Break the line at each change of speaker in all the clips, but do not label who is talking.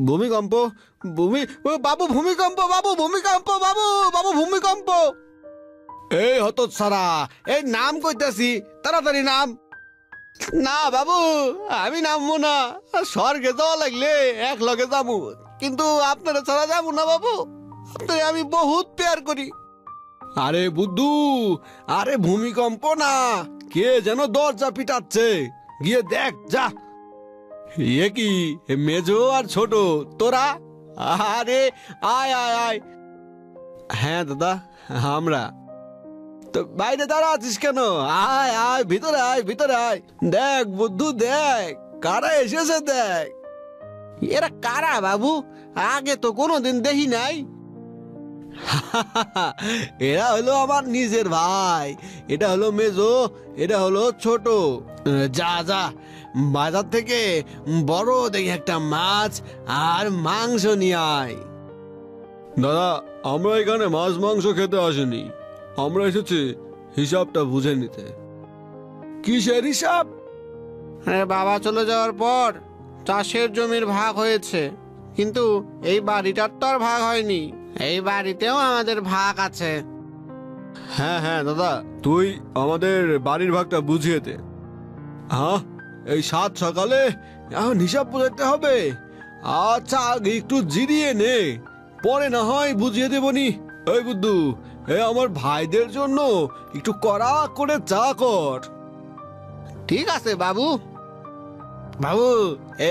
ভূমিকম্প, বাবু ভূমিকম্প, বাবু ভূমিকম্প, বাবু বাবু ভূমিকম্প। এই হতচ্ছাড়া, এই নাম কইতাছি, তাড়াতাড়ি নাম। না বাবু, আমি নামবো না। স্বর্গে যাওয়া লাগলে এক লগে যাবো, কিন্তু আপনারা ছাড়া যাবো না বাবু। আপনারে আমি বহুত প্যার করি। আরে বুদ্ধু, আরে ভূমিকম্প না, কে যেন দরজা পিটাচ্ছে, গিয়ে দেখ যা। এ কি, মেজো আর ছোট তোরা? আরে আয় আয় আয়। হ্যাঁ দাদা, আমরা তো। বাইরে দাঁড়া আছিস কেন? আয় আয়, ভিতরে আয়, ভিতরে আয়। দেখ বুদ্ধু, দেখ কারা এসেছে, দেখ। এরা কারা বাবু? আগে তো কোনোদিন দেখি নাই। এরা হলো আমার নিজের ভাই। এটা হলো মেজো, এটা হলো ছোট। যা যা, বাজার থেকে বড় দেখে একটা মাছ আর মাংস নিয়ে আয়। দাদা, আমরা এখানে মাছ মাংস খেতে আসিনি, আমরা এসেছি হিসাবটা বুঝে নিতে। কিসের হিসাব? বাবা চলে যাওয়ার পর চাষের জমির ভাগ হয়েছে, কিন্তু এই বাড়িটার তো আর ভাগ হয়নি। এই বাড়িতেও আমাদের ভাগ আছে। হ্যাঁ হ্যাঁ দাদা, তুই আমাদের বাড়ির ভাগটা বুঝিয়ে দে। হ্যাঁ, এই সাত সকালে এখন হিসাব বোঝাতে হবে? আচ্ছা, আগে একটু জিরিয়ে নে, পরে না হয় বুঝিয়ে দেবনি। এই বুদ্ধু, আমার ভাইদের জন্য একটু কড়া করে চা কর। ঠিক আছে বাবু। বাবু,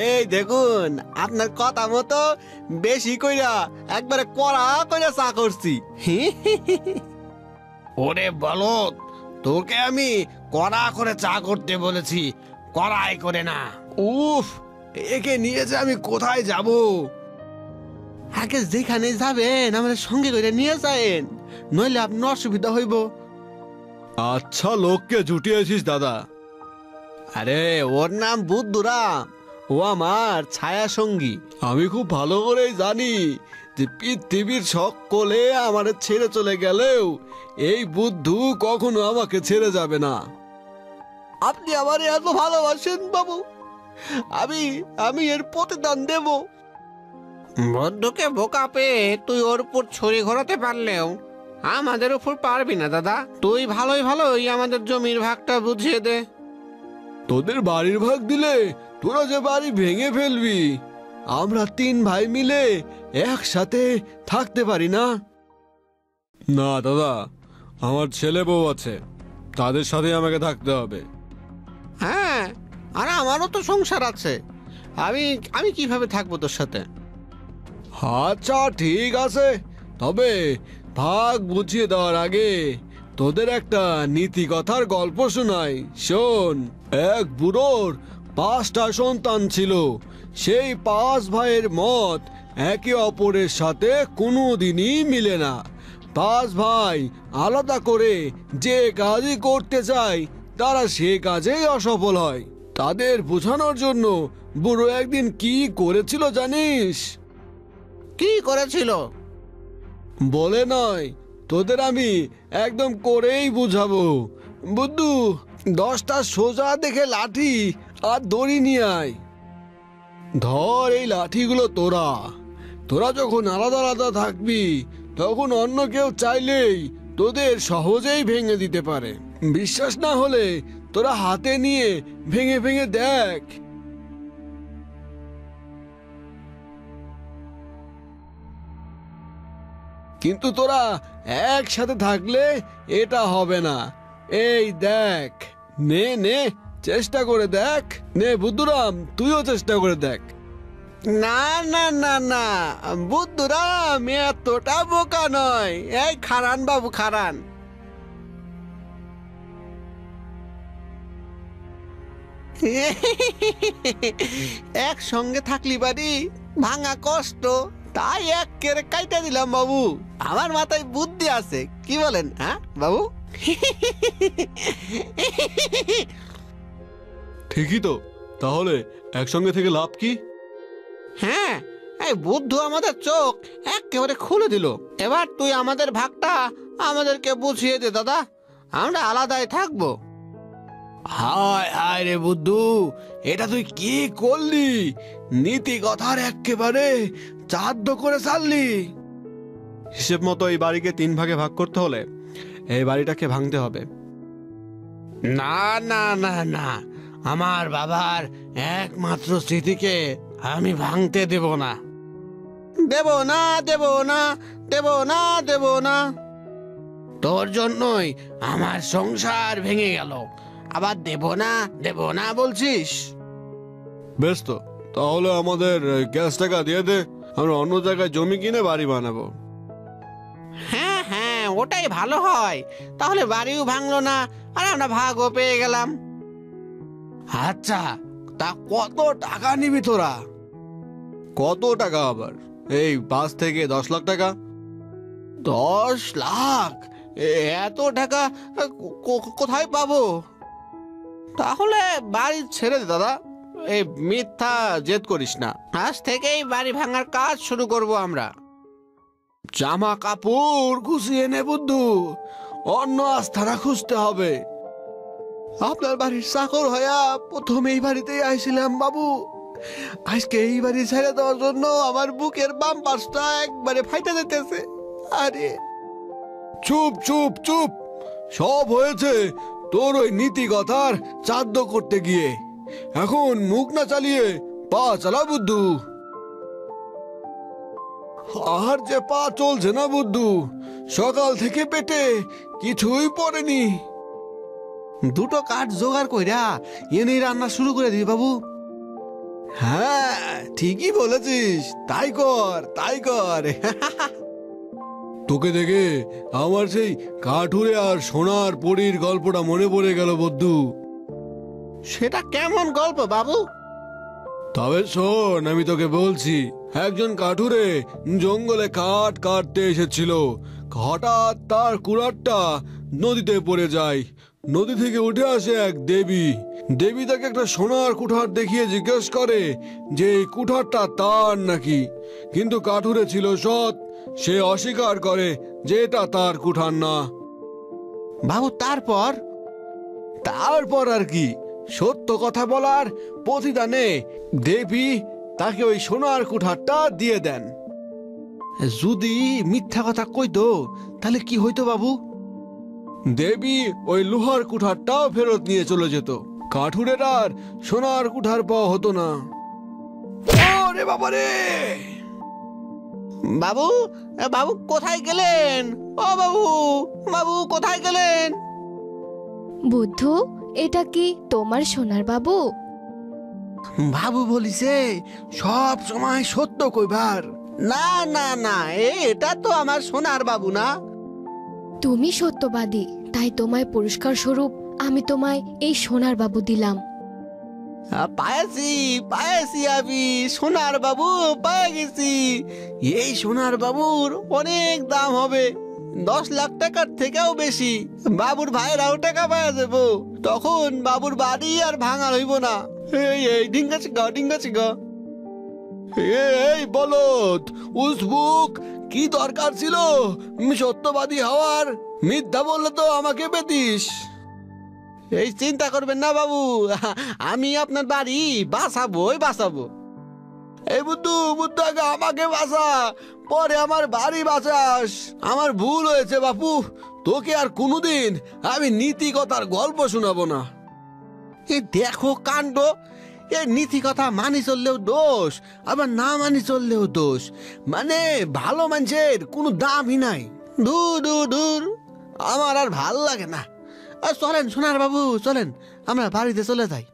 এই দেখুন, আপনার কথা মতো বেশি কইরা একবারে কড়া কইরা চা করছি। ওরে বলদ, তোকে আমি কড়া করে চা করতে বলেছি, কড়াই করে না। উফ, একে নিয়ে যে আমি কোথায় যাব? আগে যেখানে যাবেন আমাদের সঙ্গে করে নিয়ে যাবেন, নইলে আপনার অসুবিধা হইব। আচ্ছা, লোককে জুটিয়েছিস দাদা। আরে ওর নাম বুদ্ধুরাম, ও আমার ছায়া সঙ্গী। আমি খুব ভালো করেই জানি যে পৃথিবীর সকলে আমার ছেড়ে চলে গেলেও এই বুদ্ধু কখনো আমাকে ছেড়ে যাবে না। আপনি আমার এত ভালোবাসেন বাবু, আমি এর প্রতিদান দেব। বদ্ধকে বোকা পেয়ে তুই ওর উপর ছড়ি ঘোরাতে পারলেও আমাদের উপর পারবি না দাদা। তুই ভালোই আমাদের জমির ভাগটা বুঝিয়ে দে। তোদের বাড়ির ভাগ দিলে তোরা যে বাড়ি ভেঙে ফেলবি। আমরা তিন ভাই মিলে একসাথে থাকতে পারি না। না দাদা, আমার ছেলে বউ আছে, তাদের সাথে আমাকে থাকতে হবে। হ্যাঁ, আর আমারও তো সংসার আছে, আমি কিভাবে থাকবো তোর সাথে? আচ্ছা ঠিক আছে, তবে ভাগ বুঝিয়ে দেওয়ার আগে তোদের একটা নীতি কথার গল্প শোনাই, শোন। এক বুড়োর 5টা সন্তান ছিল। সেই 5 ভাইয়ের মত একে অপরের সাথে কোনোদিনই মিলে না। 5 ভাই আলাদা করে যে কাজই করতে চায় তারা সে কাজেই অসফল হয়। তাদের বোঝানোর জন্য বুড়ো একদিন কি করেছিল জানিস? কি করেছিল? বলে নয়, তোদের আমি একদম করেই বুঝাবো। বুদ্ধু, 10টা সোজা দেখে লাঠি আর দড়ি নিয়ে আয়। ধর এই লাঠিগুলো তোরা যখন আলাদা আলাদা থাকবি তখন অন্য কেউ চাইলেই তোদের সহজেই ভেঙে দিতে পারে। বিশ্বাস না হলে তোরা হাতে নিয়ে ভেঙে ভেঙে দেখ। কিন্তু তোরা একসাথে থাকলে এটা হবে না। এই দেখ, নে চেষ্টা করে দেখ। নে বুদ্ধুরাম, তুইও চেষ্টা করে দেখ। না না না না, বুদ্ধুরাম এতটা বোকা নয়। এই খারান বাবু, খারান। একসঙ্গে থাকলি বাড়ি ভাঙা কষ্ট, তাই এক কেড়ে কাইটা দিলাম বাবু। আমার মাথায় বুদ্ধি আছে, কি বলেন? হ্যাঁ বাবু? ঠিকই তো, তাহলে একসঙ্গে থেকে লাভ কি? হ্যাঁ, এই বুদ্ধু আমাদের চোখ একেবারে খুলে দিল। এবার তুই আমাদের ভাগটা আমাদেরকে বুঝিয়ে দে দাদা, আমরা আলাদাই থাকবো। হায় হায় রে বুদ্ধু, এটা তুই কি করলি? নীতি কথার একেবারে চাদ্দ করে ছাড়লি। হিসেব মতো এই বাড়িকে 3 ভাগে ভাগ করতে হলে এই বাড়িটাকে ভাঙতে হবে। না না না না, আমার বাবার একমাত্র স্মৃতিকে আমি ভাঙতে দেব না। দেব না দেব না দেব না দেব না। তোর জন্যই আমার সংসার ভেঙে গেল, আবার দেব না বলছিস? বেশ, তো তাহলে আমাদের গ্যাস টাকা দিয়ে দে, আমরা অন্য জায়গায় জমি কিনে বাড়ি বানাবো। হ্যাঁ হ্যাঁ, ওটাই ভালো হয়। তাহলে বাড়িও ভাঙলো না, আর আমরা ভাগও পেয়ে গেলাম। আচ্ছা, তা কত টাকা নিবি তোরা? কত টাকা আবার? এই 5 থেকে 10 লাখ টাকা। 10 লাখ? এত টাকা কোথায় পাবো? তাহলে বাড়ি ছেড়ে দে দাদা, এই মিথ্যা জেদ করিস না। আজ থেকেই বাড়ি ভাঙার কাজ শুরু করব আমরা। জামা কাপড় গুছিয়ে নে বুদ্ধু, অন্য আস্থানা খুঁজতে হবে। আপনার বাড়ির চাকর হইয়া প্রথম এই বাড়িতেই আইছিলাম বাবু, আজকে এই বাড়ি ছেড়ে দেওয়ার জন্য আমার বুকের বাম পাশটা একবারে ফাইটা যেতেছে। আরে চুপ চুপ চুপ, সব হয়েছে তোর ওই নীতি কথার চাদ্দ করতে গিয়ে। এখন মুখ না চালিয়ে পা চালা বুদ্ধু। আর যে পা চলছে না বুদ্ধু, সকাল থেকে পেটে কিছুই পড়েনি। 2টো কাঠ জোগাড় কইরা এনেই রান্না শুরু করে দিবি বাবু। হ্যাঁ ঠিকই বলেছিস, তাই কর তাই কর। তোকে দেখে আমার সেই কাঠুরে আর সোনার পরীর গল্পটা মনে পড়ে গেল বদ্ধু। সেটা কেমন গল্প বাবু? তবে শোন, আমি তোকে বলছি। একজন কাঠুরে জঙ্গলে কাঠ কাটতে এসেছিল, হঠাৎ তার কুড়ারটা নদীতে পড়ে যায়। নদী থেকে উঠে আসে এক দেবী। দেবী তাকে একটা সোনার কুঠার দেখিয়ে জিজ্ঞেস করে যে এই কুঠারটা তার নাকি, কিন্তু কাঠুরে ছিল সৎ, সে অস্বীকার করে যে এটা তার কুঠার না। বাবু তারপর? তারপর আর কি, সত্য কথা বলার প্রতিদানে দেবী তাকে ওই সোনার কুঠারটা দিয়ে দেন। যদি মিথ্যা কথা কইতো তাহলে কি হইতো বাবু? দেবী ওই লোহার কুঠারটাও ফেরত নিয়ে চলে যেত, কাঠুরের আর সোনার কুঠার পাওয়া হতো না। ওরে বাবা রে! বাবু বাবু কোথায় গেলেন? ও বাবু, বাবু কোথায় গেলেন?
বুদ্ধু, এটা কি তোমার সোনার বাবু?
বাবু বলিছে সব সময় সত্য কইবার। না না না, এটা তো আমার সোনার বাবু না।
তুমি সত্যবাদী, তাই তোমায় পুরস্কার স্বরূপ আমি তোমায় এই সোনার বাবু দিলাম।
পায়েছি পায়েছি, আমি সোনার বাবু পেয়ে গেছি। এই সোনার বাবুর অনেক দাম হবে, 10 লাখ টাকার থেকেও বেশি। বাবুর ভাইরাও টাকা পাওয়া যাবো, তখন বাবুর বাড়ি আর ভাঙা হইব না। এই এই ডিঙ্গাছি গা ডিঙ্গাছি গা। এই বলদ উসবুক, কি দরকার ছিল সত্যবাদী হওয়ার? মিথ্যা বললে তো আমাকে পেতিস। এই চিন্তা করবেন না বাবু, আমি আপনার বাড়ি বাঁচাবোই বাঁচাবো। এই বুদ্ধু বুদ্ধু, আগে আমাকে বাঁচা, পরে আমার বাড়ি বাঁচাস। আমার ভুল হয়েছে বাপু, তোকে আর কোনোদিন আমি নীতি কথার গল্প শোনাবো না। এই দেখো কাণ্ড, এই নীতি কথা মানি চললেও দোষ, আবার না মানি চললেও দোষ। মানে ভালো মানুষের কোনো দামই নাই। দূর দূর দূর, আমার আর ভাল লাগে না। চলেন সোনার বাবু, চলেন আমরা বাড়িতে চলে যাই।